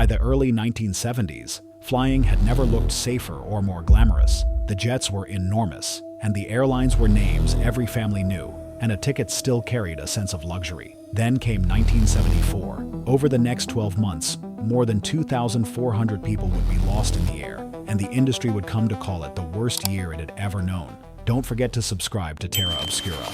the early 1970s, flying had never looked safer or more glamorous. The jets were enormous, and the airlines were names every family knew, and a ticket still carried a sense of luxury. Then came 1974. Over the next 12 months, more than 2,400 people would be lost in the air, and the industry would come to call it the worst year it had ever known. Don't forget to subscribe to Terra Obscura.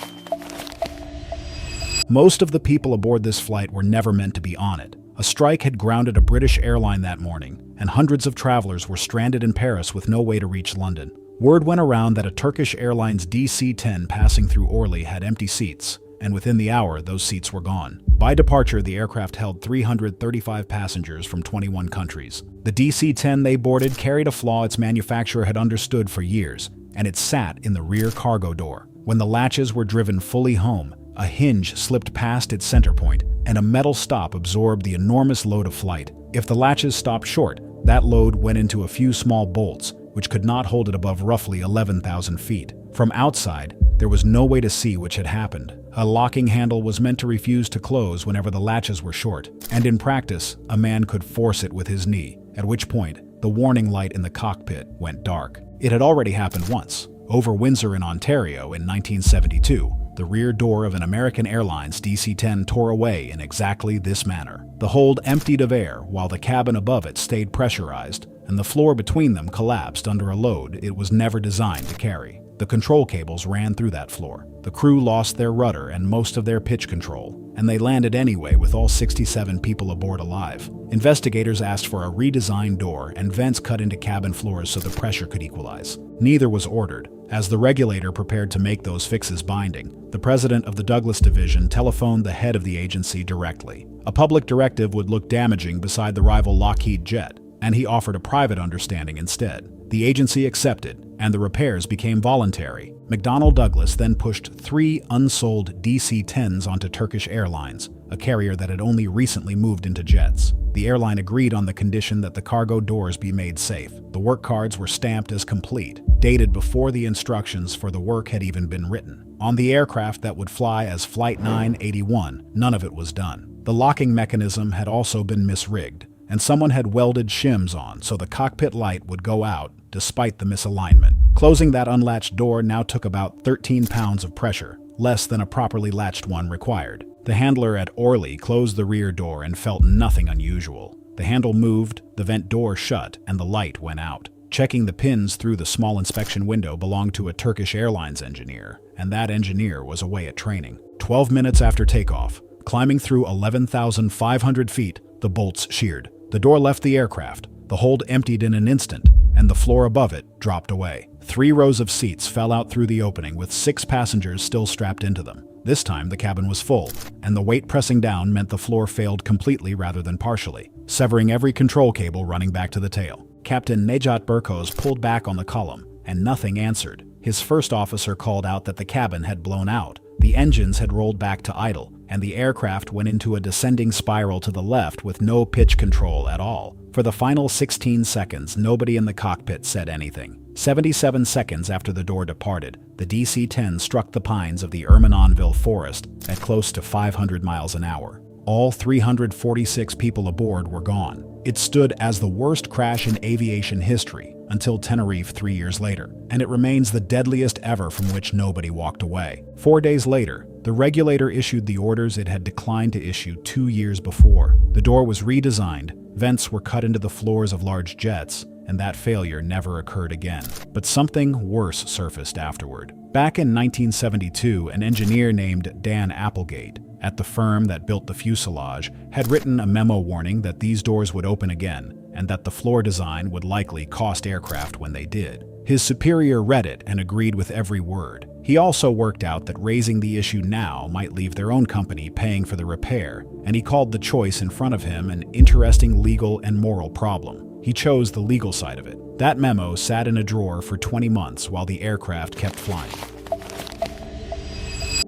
Most of the people aboard this flight were never meant to be on it. A strike had grounded a British airline that morning, and hundreds of travelers were stranded in Paris with no way to reach London. Word went around that a Turkish Airlines DC-10 passing through Orly had empty seats, and within the hour, those seats were gone. By departure, the aircraft held 335 passengers from 21 countries. The DC-10 they boarded carried a flaw its manufacturer had understood for years, and it sat in the rear cargo door. When the latches were driven fully home, a hinge slipped past its center point, and a metal stop absorbed the enormous load of flight. If the latches stopped short, that load went into a few small bolts, which could not hold it above roughly 11,000 feet. From outside, there was no way to see which had happened. A locking handle was meant to refuse to close whenever the latches were short, and in practice, a man could force it with his knee, at which point, the warning light in the cockpit went dark. It had already happened once. Over Windsor in Ontario in 1972, the rear door of an American Airlines DC-10 tore away in exactly this manner. The hold emptied of air while the cabin above it stayed pressurized, and the floor between them collapsed under a load it was never designed to carry. The control cables ran through that floor. The crew lost their rudder and most of their pitch control, and they landed anyway with all 67 people aboard alive. Investigators asked for a redesigned door and vents cut into cabin floors so the pressure could equalize. Neither was ordered. As the regulator prepared to make those fixes binding, the president of the Douglas Division telephoned the head of the agency directly. A public directive would look damaging beside the rival Lockheed jet, and he offered a private understanding instead. The agency accepted, and the repairs became voluntary. McDonnell Douglas then pushed 3 unsold DC-10s onto Turkish Airlines, a carrier that had only recently moved into jets. The airline agreed on the condition that the cargo doors be made safe. The work cards were stamped as complete, dated before the instructions for the work had even been written. On the aircraft that would fly as Flight 981, none of it was done. The locking mechanism had also been misrigged, and someone had welded shims on so the cockpit light would go out despite the misalignment. Closing that unlatched door now took about 13 pounds of pressure, less than a properly latched one required. The handler at Orly closed the rear door and felt nothing unusual. The handle moved, the vent door shut, and the light went out. Checking the pins through the small inspection window belonged to a Turkish Airlines engineer, and that engineer was away at training. 12 minutes after takeoff, climbing through 11,500 feet, the bolts sheared. The door left the aircraft, the hold emptied in an instant, and the floor above it dropped away. 3 rows of seats fell out through the opening with 6 passengers still strapped into them. This time the cabin was full, and the weight pressing down meant the floor failed completely rather than partially, severing every control cable running back to the tail. Captain Nejat Burkoz pulled back on the column, and nothing answered. His first officer called out that the cabin had blown out. The engines had rolled back to idle, and the aircraft went into a descending spiral to the left with no pitch control at all. For the final 16 seconds, nobody in the cockpit said anything. 77 seconds after the door departed, the DC-10 struck the pines of the Ermenonville forest at close to 500 miles an hour. All 346 people aboard were gone. It stood as the worst crash in aviation history until Tenerife 3 years later, and it remains the deadliest ever from which nobody walked away. 4 days later, the regulator issued the orders it had declined to issue 2 years before. The door was redesigned, vents were cut into the floors of large jets, and that failure never occurred again. But something worse surfaced afterward. Back in 1972, an engineer named Dan Applegate, at the firm that built the fuselage, had written a memo warning that these doors would open again, and that the floor design would likely cost aircraft when they did. His superior read it and agreed with every word. He also worked out that raising the issue now might leave their own company paying for the repair, and he called the choice in front of him an interesting legal and moral problem. He chose the legal side of it. That memo sat in a drawer for 20 months while the aircraft kept flying.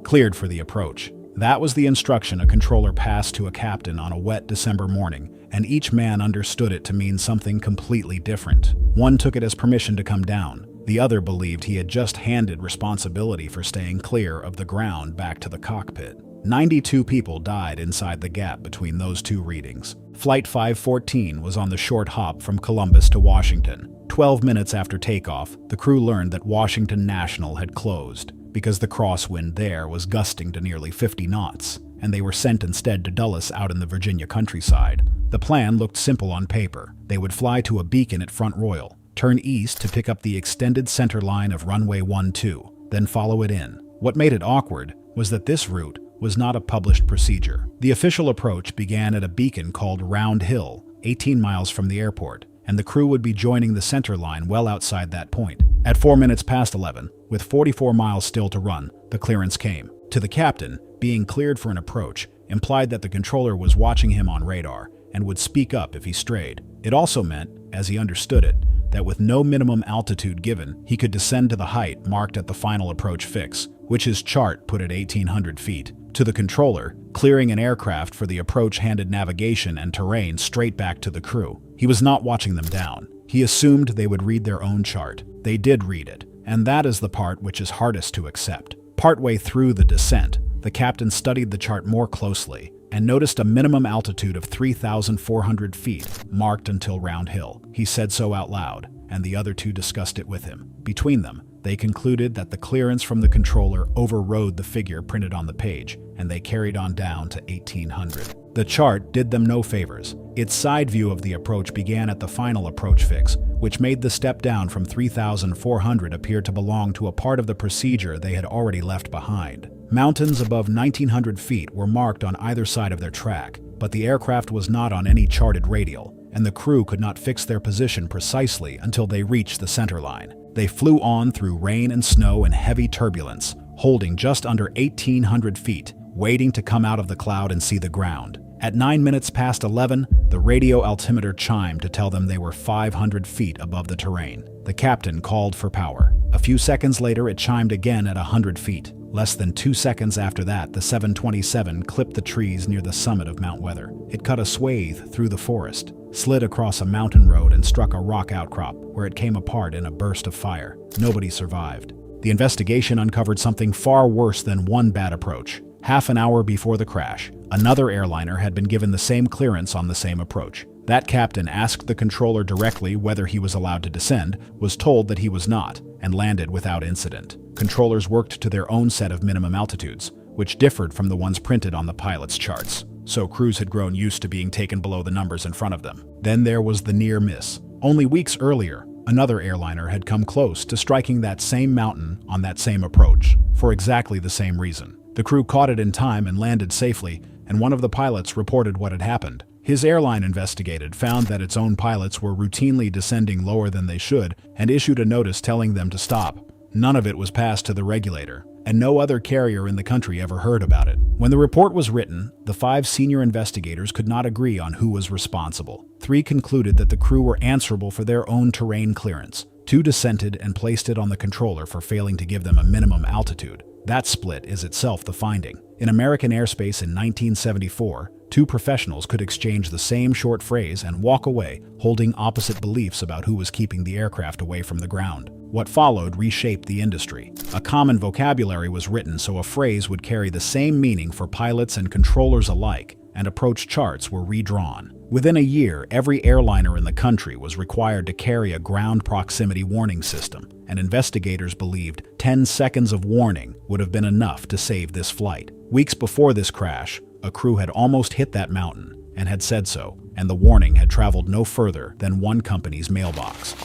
Cleared for the approach. That was the instruction a controller passed to a captain on a wet December morning, and each man understood it to mean something completely different. One took it as permission to come down. The other believed he had just handed responsibility for staying clear of the ground back to the cockpit. 92 people died inside the gap between those two readings. Flight 514 was on the short hop from Columbus to Washington. 12 minutes after takeoff, the crew learned that Washington National had closed because the crosswind there was gusting to nearly 50 knots, and they were sent instead to Dulles out in the Virginia countryside. The plan looked simple on paper. They would fly to a beacon at Front Royal, turn east to pick up the extended center line of runway 12, then follow it in. What made it awkward was that this route was not a published procedure. The official approach began at a beacon called Round Hill, 18 miles from the airport, and the crew would be joining the center line well outside that point. At 4 minutes past 11, with 44 miles still to run, the clearance came. To the captain, being cleared for an approach implied that the controller was watching him on radar and would speak up if he strayed. It also meant, as he understood it, that with no minimum altitude given, he could descend to the height marked at the final approach fix, which his chart put at 1,800 feet. To the controller, clearing an aircraft for the approach handed navigation and terrain straight back to the crew. He was not watching them down. He assumed they would read their own chart. They did read it, and that is the part which is hardest to accept. Partway through the descent, the captain studied the chart more closely and noticed a minimum altitude of 3,400 feet, marked until Round Hill. He said so out loud, and the other two discussed it with him. Between them, they concluded that the clearance from the controller overrode the figure printed on the page, and they carried on down to 1,800. The chart did them no favors. Its side view of the approach began at the final approach fix, which made the step down from 3,400 appear to belong to a part of the procedure they had already left behind. Mountains above 1,900 feet were marked on either side of their track, but the aircraft was not on any charted radial, and the crew could not fix their position precisely until they reached the center line. They flew on through rain and snow and heavy turbulence, holding just under 1,800 feet, waiting to come out of the cloud and see the ground. At 9 minutes past 11, the radio altimeter chimed to tell them they were 500 feet above the terrain. The captain called for power. A few seconds later, it chimed again at 100 feet. Less than 2 seconds after that, the 727 clipped the trees near the summit of Mount Weather. It cut a swathe through the forest, slid across a mountain road, and struck a rock outcrop, where it came apart in a burst of fire. Nobody survived. The investigation uncovered something far worse than one bad approach. Half an hour before the crash, another airliner had been given the same clearance on the same approach. That captain asked the controller directly whether he was allowed to descend, was told that he was not, and landed without incident. Controllers worked to their own set of minimum altitudes, which differed from the ones printed on the pilot's charts. So crews had grown used to being taken below the numbers in front of them. Then there was the near miss. Only weeks earlier, another airliner had come close to striking that same mountain on that same approach, for exactly the same reason. The crew caught it in time and landed safely, and one of the pilots reported what had happened. His airline investigated, found that its own pilots were routinely descending lower than they should, and issued a notice telling them to stop. None of it was passed to the regulator, and no other carrier in the country ever heard about it. When the report was written, the 5 senior investigators could not agree on who was responsible. 3 concluded that the crew were answerable for their own terrain clearance. 2 dissented and placed it on the controller for failing to give them a minimum altitude. That split is itself the finding. In American airspace in 1974, 2 professionals could exchange the same short phrase and walk away, holding opposite beliefs about who was keeping the aircraft away from the ground. What followed reshaped the industry. A common vocabulary was written so a phrase would carry the same meaning for pilots and controllers alike, and approach charts were redrawn. Within a year, every airliner in the country was required to carry a ground proximity warning system, and investigators believed 10 seconds of warning would have been enough to save this flight. Weeks before this crash, a crew had almost hit that mountain and had said so, and the warning had traveled no further than one company's mailbox.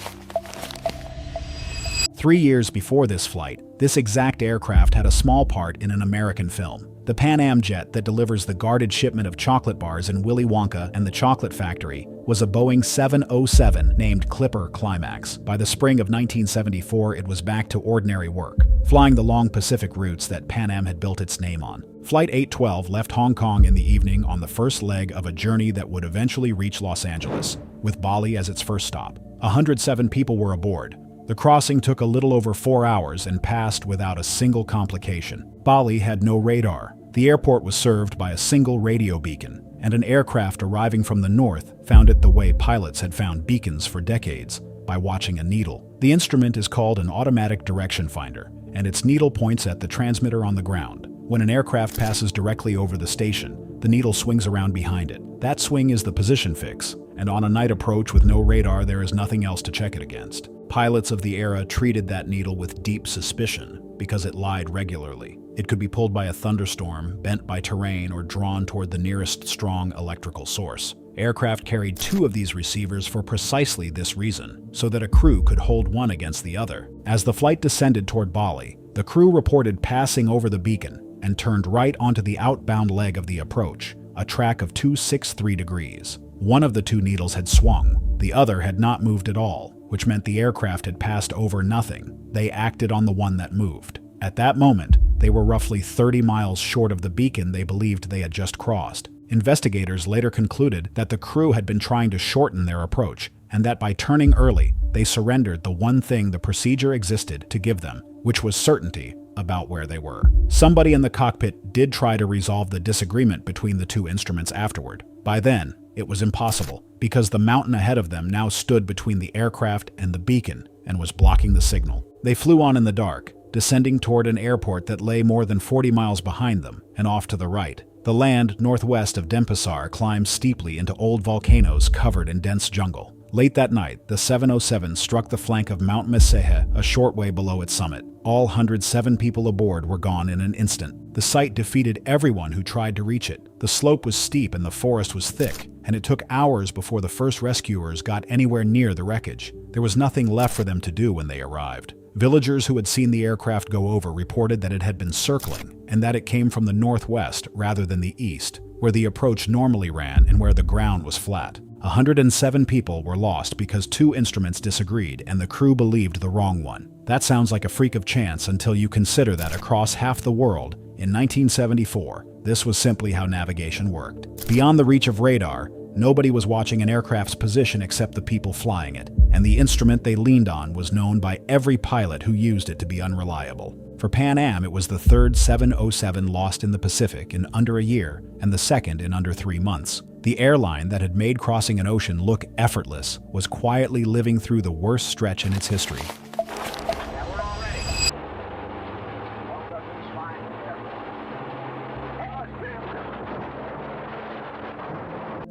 3 years before this flight, this exact aircraft had a small part in an American film. The Pan Am jet that delivers the guarded shipment of chocolate bars in Willy Wonka and the Chocolate Factory was a Boeing 707 named Clipper Climax. By the spring of 1974, it was back to ordinary work, flying the long Pacific routes that Pan Am had built its name on. Flight 812 left Hong Kong in the evening on the first leg of a journey that would eventually reach Los Angeles, with Bali as its first stop. 107 people were aboard. The crossing took a little over 4 hours and passed without a single complication. Bali had no radar. The airport was served by a single radio beacon, and an aircraft arriving from the north found it the way pilots had found beacons for decades, by watching a needle. The instrument is called an automatic direction finder, and its needle points at the transmitter on the ground. When an aircraft passes directly over the station, the needle swings around behind it. That swing is the position fix, and on a night approach with no radar, there is nothing else to check it against. Pilots of the era treated that needle with deep suspicion because it lied regularly. It could be pulled by a thunderstorm, bent by terrain, or drawn toward the nearest strong electrical source. Aircraft carried 2 of these receivers for precisely this reason, so that a crew could hold one against the other. As the flight descended toward Bali, the crew reported passing over the beacon and turned right onto the outbound leg of the approach, a track of 263 degrees. One of the 2 needles had swung, the other had not moved at all, which meant the aircraft had passed over nothing. They acted on the one that moved. At that moment, they were roughly 30 miles short of the beacon they believed they had just crossed. Investigators later concluded that the crew had been trying to shorten their approach, and that by turning early, they surrendered the one thing the procedure existed to give them, which was certainty about where they were. Somebody in the cockpit did try to resolve the disagreement between the 2 instruments afterward. By then, it was impossible, because the mountain ahead of them now stood between the aircraft and the beacon and was blocking the signal. They flew on in the dark, descending toward an airport that lay more than 40 miles behind them and off to the right. The land northwest of Denpasar climbed steeply into old volcanoes covered in dense jungle. Late that night, the 707 struck the flank of Mount Mesehe, a short way below its summit. All 107 people aboard were gone in an instant. The sight defeated everyone who tried to reach it. The slope was steep and the forest was thick, and it took hours before the first rescuers got anywhere near the wreckage. There was nothing left for them to do when they arrived. Villagers who had seen the aircraft go over reported that it had been circling, and that it came from the northwest rather than the east, where the approach normally ran and where the ground was flat. 107 people were lost because 2 instruments disagreed and the crew believed the wrong one. That sounds like a freak of chance until you consider that across half the world, in 1974, this was simply how navigation worked. Beyond the reach of radar, nobody was watching an aircraft's position except the people flying it, and the instrument they leaned on was known by every pilot who used it to be unreliable. For Pan Am, it was the 3rd 707 lost in the Pacific in under a year, and the 2nd in under 3 months. The airline that had made crossing an ocean look effortless was quietly living through the worst stretch in its history.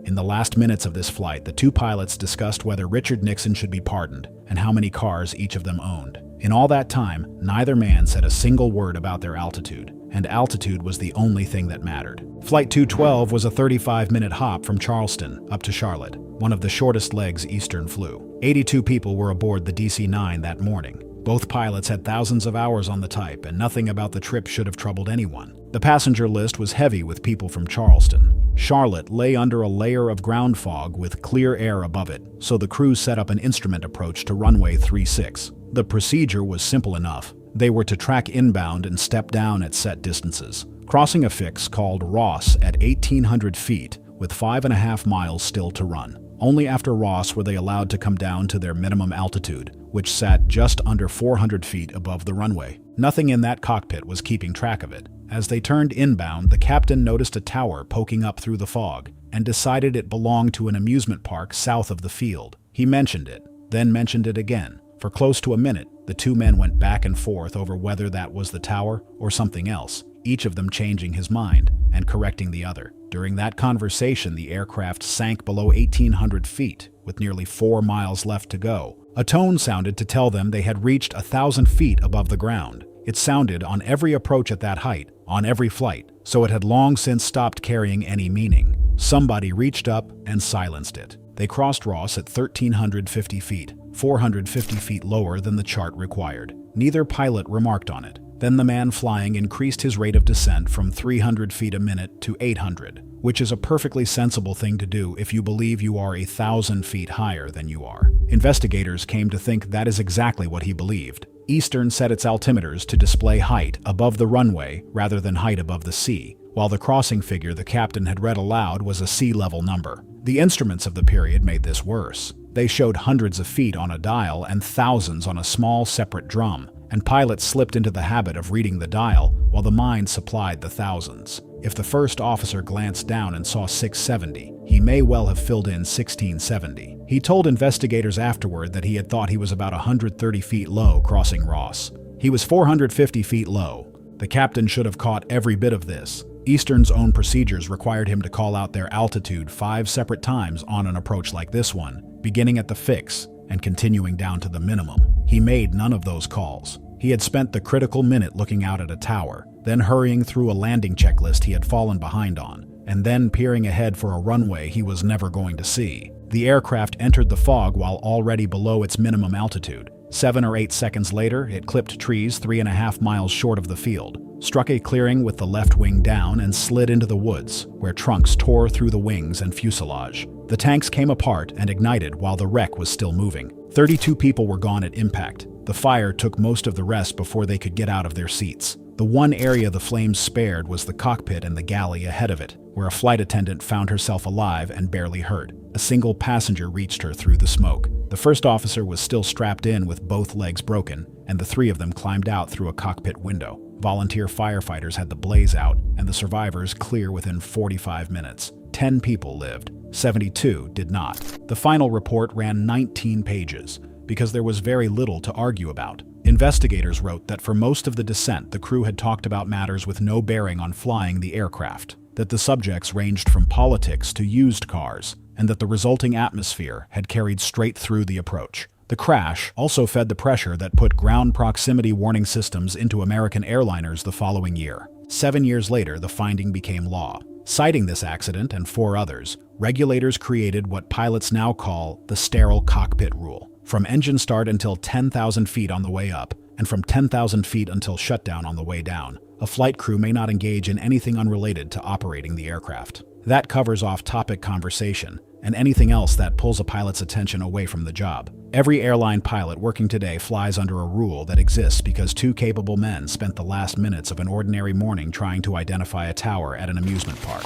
In the last minutes of this flight, the 2 pilots discussed whether Richard Nixon should be pardoned and how many cars each of them owned. In all that time, neither man said a single word about their altitude, and altitude was the only thing that mattered. Flight 212 was a 35-minute hop from Charleston up to Charlotte, one of the shortest legs Eastern flew. 82 people were aboard the DC-9 that morning. Both pilots had thousands of hours on the type, and nothing about the trip should have troubled anyone. The passenger list was heavy with people from Charleston. Charlotte lay under a layer of ground fog with clear air above it, so the crew set up an instrument approach to runway 36. The procedure was simple enough. They were to track inbound and step down at set distances, crossing a fix called Ross at 1,800 feet with 5.5 miles still to run. Only after Ross were they allowed to come down to their minimum altitude, which sat just under 400 feet above the runway. Nothing in that cockpit was keeping track of it. As they turned inbound, the captain noticed a tower poking up through the fog and decided it belonged to an amusement park south of the field. He mentioned it, then mentioned it again. For close to a minute, the 2 men went back and forth over whether that was the tower or something else, each of them changing his mind and correcting the other. During that conversation, the aircraft sank below 1,800 feet, with nearly 4 miles left to go. A tone sounded to tell them they had reached 1,000 feet above the ground. It sounded on every approach at that height, on every flight, so it had long since stopped carrying any meaning. Somebody reached up and silenced it. They crossed Ross at 1,350 feet, 450 feet lower than the chart required. Neither pilot remarked on it. Then the man flying increased his rate of descent from 300 feet a minute to 800, which is a perfectly sensible thing to do if you believe you are 1,000 feet higher than you are. Investigators came to think that is exactly what he believed. Eastern set its altimeters to display height above the runway rather than height above the sea, while the crossing figure the captain had read aloud was a sea-level number. The instruments of the period made this worse. They showed hundreds of feet on a dial and thousands on a small separate drum, and pilots slipped into the habit of reading the dial while the mind supplied the thousands. If the first officer glanced down and saw 670, he may well have filled in 1670. He told investigators afterward that he had thought he was about 130 feet low crossing Ross. He was 450 feet low, The captain should have caught every bit of this. Eastern's own procedures required him to call out their altitude 5 separate times on an approach like this one, beginning at the fix and continuing down to the minimum. He made none of those calls. He had spent the critical minute looking out at a tower, then hurrying through a landing checklist he had fallen behind on, and then peering ahead for a runway he was never going to see. The aircraft entered the fog while already below its minimum altitude. 7 or 8 seconds later, it clipped trees 3.5 miles short of the field, struck a clearing with the left wing down, and slid into the woods, where trunks tore through the wings and fuselage. The tanks came apart and ignited while the wreck was still moving. 32 people were gone at impact. The fire took most of the rest before they could get out of their seats. The one area the flames spared was the cockpit and the galley ahead of it, where a flight attendant found herself alive and barely hurt. A single passenger reached her through the smoke. The first officer was still strapped in with both legs broken, and the 3 of them climbed out through a cockpit window. Volunteer firefighters had the blaze out, and the survivors clear within 45 minutes. 10 people lived. 72 did not. The final report ran 19 pages, because there was very little to argue about. Investigators wrote that for most of the descent, the crew had talked about matters with no bearing on flying the aircraft, that the subjects ranged from politics to used cars, and that the resulting atmosphere had carried straight through the approach. The crash also fed the pressure that put ground proximity warning systems into American airliners the following year. 7 years later, the finding became law. Citing this accident and 4 others, regulators created what pilots now call the sterile cockpit rule. From engine start until 10,000 feet on the way up, and from 10,000 feet until shutdown on the way down, a flight crew may not engage in anything unrelated to operating the aircraft. That covers off-topic conversation and anything else that pulls a pilot's attention away from the job. Every airline pilot working today flies under a rule that exists because 2 capable men spent the last minutes of an ordinary morning trying to identify a tower at an amusement park.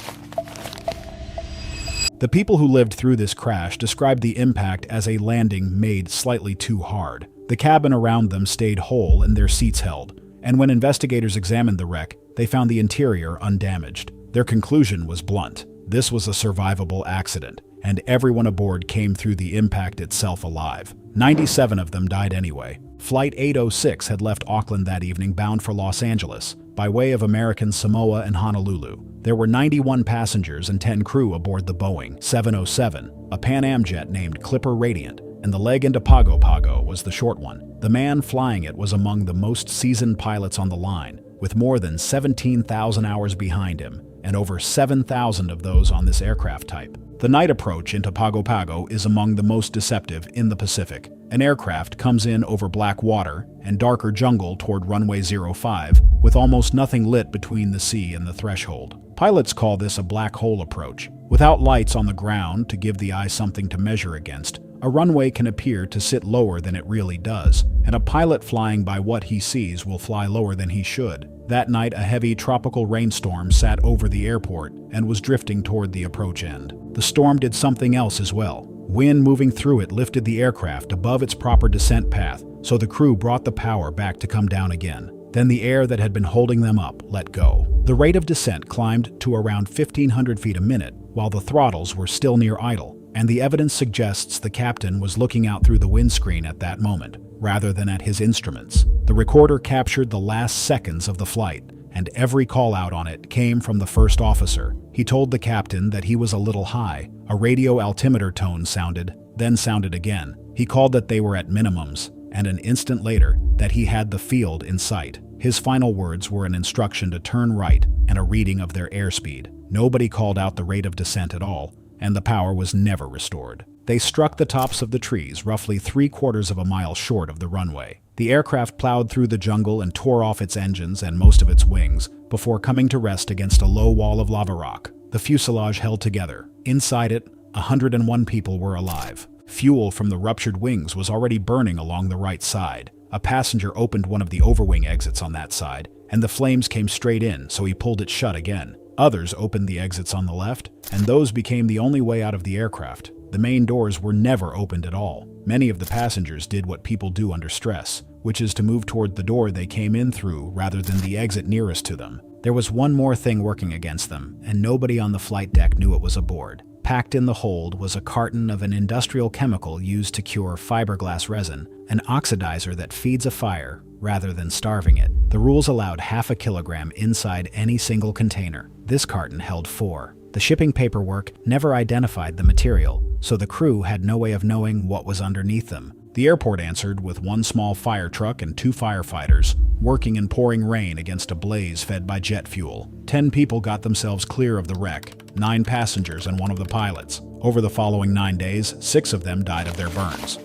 The people who lived through this crash described the impact as a landing made slightly too hard. The cabin around them stayed whole and their seats held, and when investigators examined the wreck, they found the interior undamaged. Their conclusion was blunt. This was a survivable accident, and everyone aboard came through the impact itself alive. 97 of them died anyway. Flight 806 had left Auckland that evening bound for Los Angeles, by way of American Samoa and Honolulu. There were 91 passengers and 10 crew aboard the Boeing 707, a Pan Am jet named Clipper Radiant, and the leg into Pago Pago was the short one. The man flying it was among the most seasoned pilots on the line, with more than 17,000 hours behind him, and over 7,000 of those on this aircraft type. The night approach into Pago Pago is among the most deceptive in the Pacific. An aircraft comes in over black water and darker jungle toward runway 05, with almost nothing lit between the sea and the threshold. Pilots call this a black hole approach. Without lights on the ground to give the eye something to measure against, a runway can appear to sit lower than it really does, and a pilot flying by what he sees will fly lower than he should. That night, a heavy tropical rainstorm sat over the airport and was drifting toward the approach end. The storm did something else as well. Wind moving through it lifted the aircraft above its proper descent path, so the crew brought the power back to come down again. Then the air that had been holding them up let go. The rate of descent climbed to around 1,500 feet a minute, while the throttles were still near idle, and the evidence suggests the captain was looking out through the windscreen at that moment, rather than at his instruments. The recorder captured the last seconds of the flight, and every call out on it came from the first officer. He told the captain that he was a little high. A radio altimeter tone sounded, then sounded again. He called that they were at minimums, and an instant later, that he had the field in sight. His final words were an instruction to turn right and a reading of their airspeed. Nobody called out the rate of descent at all, and the power was never restored. They struck the tops of the trees roughly 3/4 of a mile short of the runway. The aircraft plowed through the jungle and tore off its engines and most of its wings before coming to rest against a low wall of lava rock. The fuselage held together. Inside it, 101 people were alive. Fuel from the ruptured wings was already burning along the right side. A passenger opened one of the overwing exits on that side, and the flames came straight in, so he pulled it shut again. Others opened the exits on the left, and those became the only way out of the aircraft. The main doors were never opened at all. Many of the passengers did what people do under stress, which is to move toward the door they came in through rather than the exit nearest to them. There was one more thing working against them, and nobody on the flight deck knew it was aboard. Packed in the hold was a carton of an industrial chemical used to cure fiberglass resin, an oxidizer that feeds a fire rather than starving it. The rules allowed half a kilogram inside any single container. This carton held 4. The shipping paperwork never identified the material, so the crew had no way of knowing what was underneath them. The airport answered with 1 small fire truck and 2 firefighters, working in pouring rain against a blaze fed by jet fuel. 10 people got themselves clear of the wreck, 9 passengers and 1 of the pilots. Over the following 9 days, 6 of them died of their burns.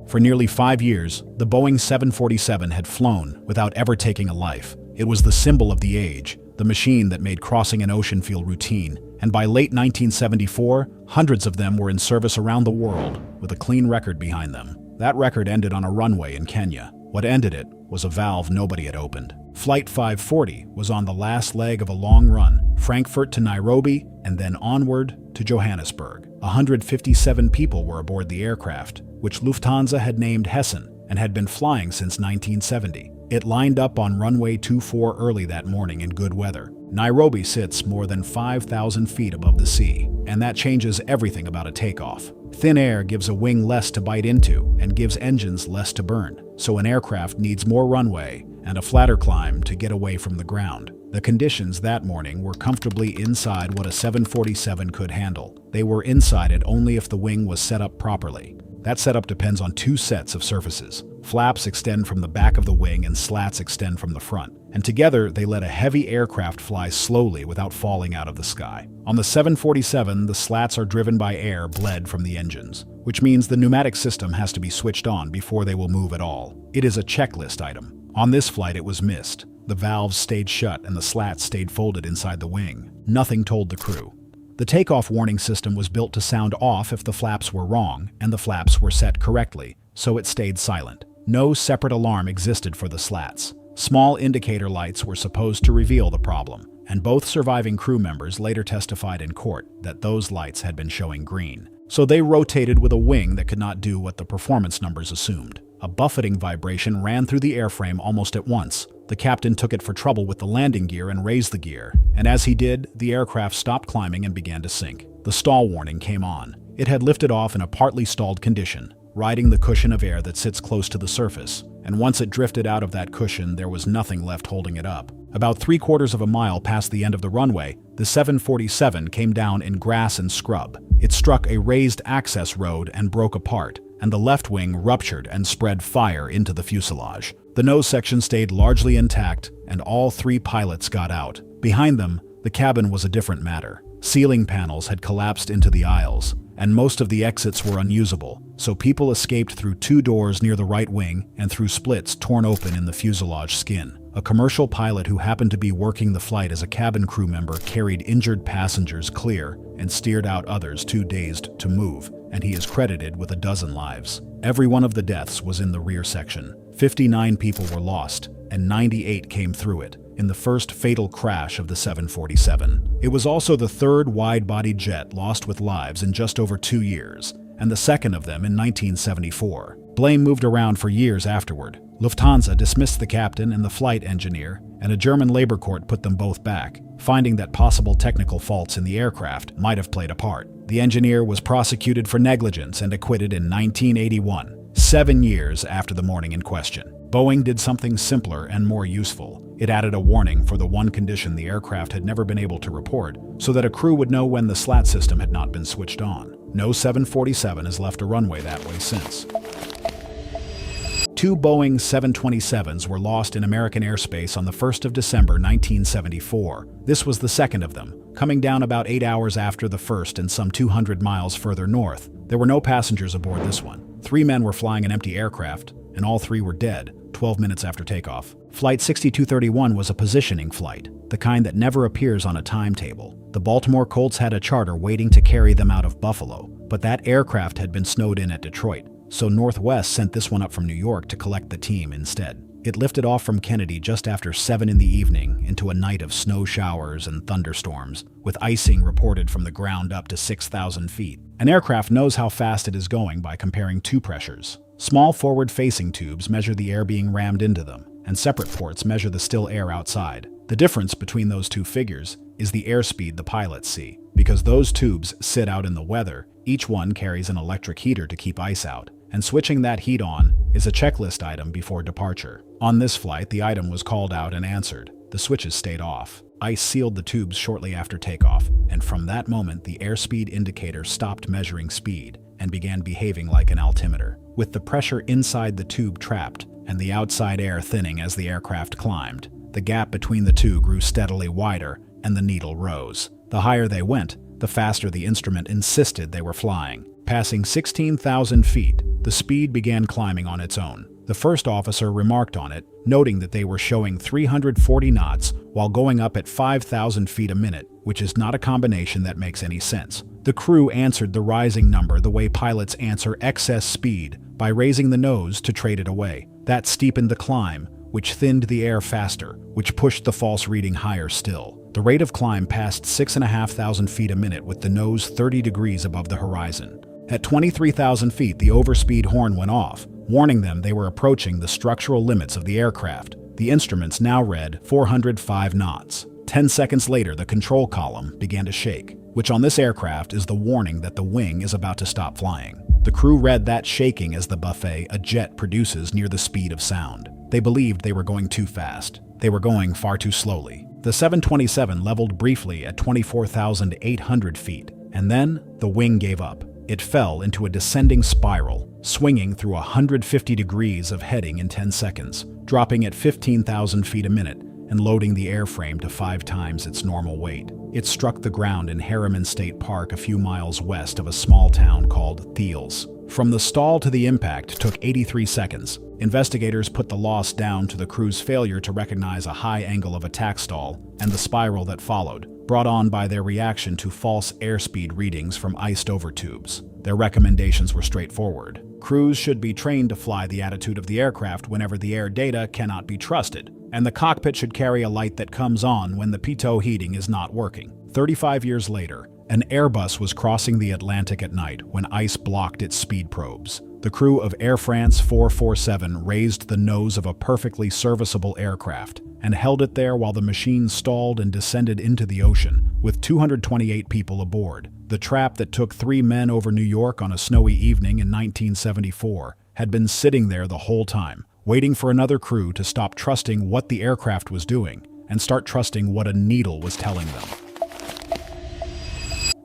For nearly 5 years, the Boeing 747 had flown without ever taking a life. It was the symbol of the age, the machine that made crossing an ocean feel routine, and by late 1974, hundreds of them were in service around the world, with a clean record behind them. That record ended on a runway in Kenya. What ended it was a valve nobody had opened. Flight 540 was on the last leg of a long run, Frankfurt to Nairobi, and then onward to Johannesburg. 157 people were aboard the aircraft, which Lufthansa had named Hessen and had been flying since 1970. It lined up on runway 24 early that morning in good weather. Nairobi sits more than 5,000 feet above the sea, and that changes everything about a takeoff. Thin air gives a wing less to bite into and gives engines less to burn, so an aircraft needs more runway and a flatter climb to get away from the ground. The conditions that morning were comfortably inside what a 747 could handle. They were inside it only if the wing was set up properly. That setup depends on 2 sets of surfaces. Flaps extend from the back of the wing and slats extend from the front, and together they let a heavy aircraft fly slowly without falling out of the sky. On the 747, the slats are driven by air bled from the engines, which means the pneumatic system has to be switched on before they will move at all. It is a checklist item. On this flight it was missed. The valves stayed shut and the slats stayed folded inside the wing. Nothing told the crew. The takeoff warning system was built to sound off if the flaps were wrong, and the flaps were set correctly, so it stayed silent. No separate alarm existed for the slats. Small indicator lights were supposed to reveal the problem, and both surviving crew members later testified in court that those lights had been showing green. So they rotated with a wing that could not do what the performance numbers assumed. A buffeting vibration ran through the airframe almost at once. The captain took it for trouble with the landing gear and raised the gear, and as he did, the aircraft stopped climbing and began to sink. The stall warning came on. It had lifted off in a partly stalled condition, riding the cushion of air that sits close to the surface, and once it drifted out of that cushion, there was nothing left holding it up. About 3/4 of a mile past the end of the runway, the 747 came down in grass and scrub. It struck a raised access road and broke apart, and the left wing ruptured and spread fire into the fuselage. The nose section stayed largely intact, and all 3 pilots got out. Behind them, the cabin was a different matter. Ceiling panels had collapsed into the aisles, and most of the exits were unusable, so people escaped through 2 doors near the right wing and through splits torn open in the fuselage skin. A commercial pilot who happened to be working the flight as a cabin crew member carried injured passengers clear and steered out others too dazed to move, and he is credited with 12 lives. Every one of the deaths was in the rear section. 59 people were lost, and 98 came through it, in the first fatal crash of the 747. It was also the 3rd wide-body jet lost with lives in just over 2 years, and the 2nd of them in 1974. Blame moved around for years afterward. Lufthansa dismissed the captain and the flight engineer, and a German labor court put them both back, finding that possible technical faults in the aircraft might have played a part. The engineer was prosecuted for negligence and acquitted in 1981, 7 years after the morning in question. Boeing did something simpler and more useful. It added a warning for the one condition the aircraft had never been able to report, so that a crew would know when the slat system had not been switched on. No 747 has left a runway that way since. 2 Boeing 727s were lost in American airspace on the 1st of December 1974. This was the 2nd of them, coming down about 8 hours after the first and some 200 miles further north. There were no passengers aboard this one. 3 men were flying an empty aircraft, and all 3 were dead 12 minutes after takeoff. Flight 6231 was a positioning flight, the kind that never appears on a timetable. The Baltimore Colts had a charter waiting to carry them out of Buffalo, but that aircraft had been snowed in at Detroit, so Northwest sent this one up from New York to collect the team instead. It lifted off from Kennedy just after 7 in the evening into a night of snow showers and thunderstorms, with icing reported from the ground up to 6,000 feet. An aircraft knows how fast it is going by comparing 2 pressures. Small forward-facing tubes measure the air being rammed into them, and separate ports measure the still air outside. The difference between those 2 figures is the airspeed the pilots see. Because those tubes sit out in the weather, each one carries an electric heater to keep ice out, and switching that heat on is a checklist item before departure. On this flight, the item was called out and answered. The switches stayed off. Ice sealed the tubes shortly after takeoff, and from that moment the airspeed indicator stopped measuring speed and began behaving like an altimeter. With the pressure inside the tube trapped and the outside air thinning as the aircraft climbed, the gap between the two grew steadily wider and the needle rose. The higher they went, the faster the instrument insisted they were flying. Passing 16,000 feet, the speed began climbing on its own. The first officer remarked on it, noting that they were showing 340 knots while going up at 5,000 feet a minute, which is not a combination that makes any sense. The crew answered the rising number the way pilots answer excess speed, by raising the nose to trade it away. That steepened the climb, which thinned the air faster, which pushed the false reading higher still. The rate of climb passed 6,500 feet a minute with the nose 30 degrees above the horizon. At 23,000 feet, the overspeed horn went off, warning them they were approaching the structural limits of the aircraft. The instruments now read 405 knots. 10 seconds later, the control column began to shake, which on this aircraft is the warning that the wing is about to stop flying. The crew read that shaking as the buffet a jet produces near the speed of sound. They believed they were going too fast. They were going far too slowly. The 727 leveled briefly at 24,800 feet, and then the wing gave up. It fell into a descending spiral, swinging through 150 degrees of heading in 10 seconds, dropping at 15,000 feet a minute and loading the airframe to 5 times its normal weight. It struck the ground in Harriman State Park a few miles west of a small town called Thiels. From the stall to the impact took 83 seconds. Investigators put the loss down to the crew's failure to recognize a high angle of attack stall and the spiral that followed, brought on by their reaction to false airspeed readings from iced-over tubes. Their recommendations were straightforward. Crews should be trained to fly the attitude of the aircraft whenever the air data cannot be trusted, and the cockpit should carry a light that comes on when the pitot heating is not working. 35 years later, an Airbus was crossing the Atlantic at night when ice blocked its speed probes. The crew of Air France 447 raised the nose of a perfectly serviceable aircraft and held it there while the machine stalled and descended into the ocean, with 228 people aboard. The trap that took 3 men over New York on a snowy evening in 1974 had been sitting there the whole time, waiting for another crew to stop trusting what the aircraft was doing and start trusting what a needle was telling them.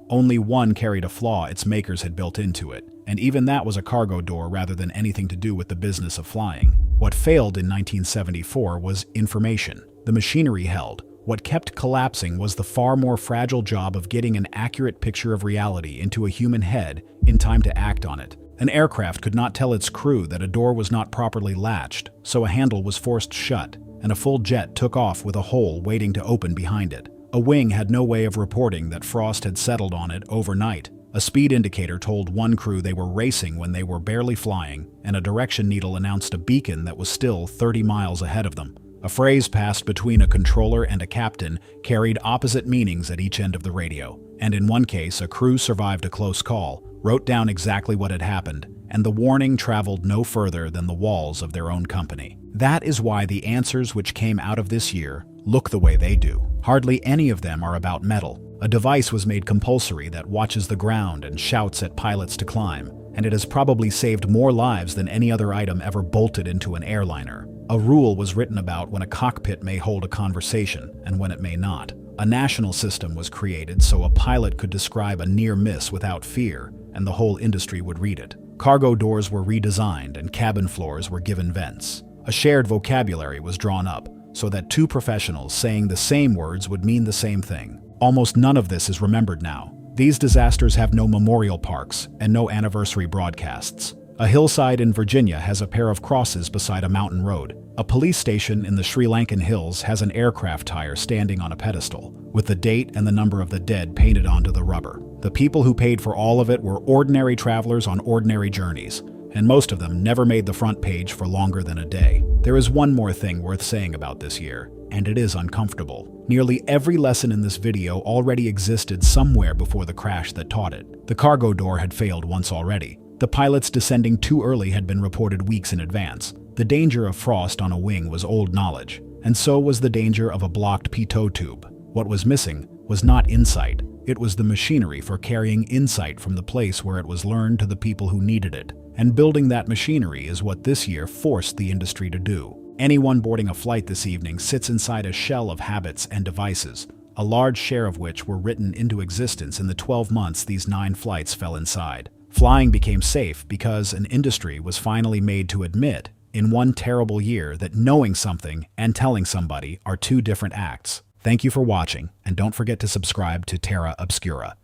Only one carried a flaw its makers had built into it, and even that was a cargo door rather than anything to do with the business of flying. What failed in 1974 was information. The machinery held. What kept collapsing was the far more fragile job of getting an accurate picture of reality into a human head in time to act on it. An aircraft could not tell its crew that a door was not properly latched, so a handle was forced shut, and a full jet took off with a hole waiting to open behind it. A wing had no way of reporting that frost had settled on it overnight. A speed indicator told one crew they were racing when they were barely flying, and a direction needle announced a beacon that was still 30 miles ahead of them. A phrase passed between a controller and a captain carried opposite meanings at each end of the radio, and in one case a crew survived a close call, wrote down exactly what had happened, and the warning traveled no further than the walls of their own company. That is why the answers which came out of this year look the way they do. Hardly any of them are about metal. A device was made compulsory that watches the ground and shouts at pilots to climb, and it has probably saved more lives than any other item ever bolted into an airliner. A rule was written about when a cockpit may hold a conversation and when it may not. A national system was created so a pilot could describe a near miss without fear, and the whole industry would read it. Cargo doors were redesigned and cabin floors were given vents. A shared vocabulary was drawn up so that 2 professionals saying the same words would mean the same thing. Almost none of this is remembered now. These disasters have no memorial parks and no anniversary broadcasts. A hillside in Virginia has a pair of crosses beside a mountain road. A police station in the Sri Lankan hills has an aircraft tire standing on a pedestal, with the date and the number of the dead painted onto the rubber. The people who paid for all of it were ordinary travelers on ordinary journeys, and most of them never made the front page for longer than a day. There is one more thing worth saying about this year, and it is uncomfortable. Nearly every lesson in this video already existed somewhere before the crash that taught it. The cargo door had failed once already. The pilots descending too early had been reported weeks in advance. The danger of frost on a wing was old knowledge, and so was the danger of a blocked pitot tube. What was missing was not insight. It was the machinery for carrying insight from the place where it was learned to the people who needed it. And building that machinery is what this year forced the industry to do. Anyone boarding a flight this evening sits inside a shell of habits and devices, a large share of which were written into existence in the 12 months these 9 flights fell inside. Flying became safe because an industry was finally made to admit, in one terrible year, that knowing something and telling somebody are 2 different acts. Thank you for watching, and don't forget to subscribe to Terra Obscura.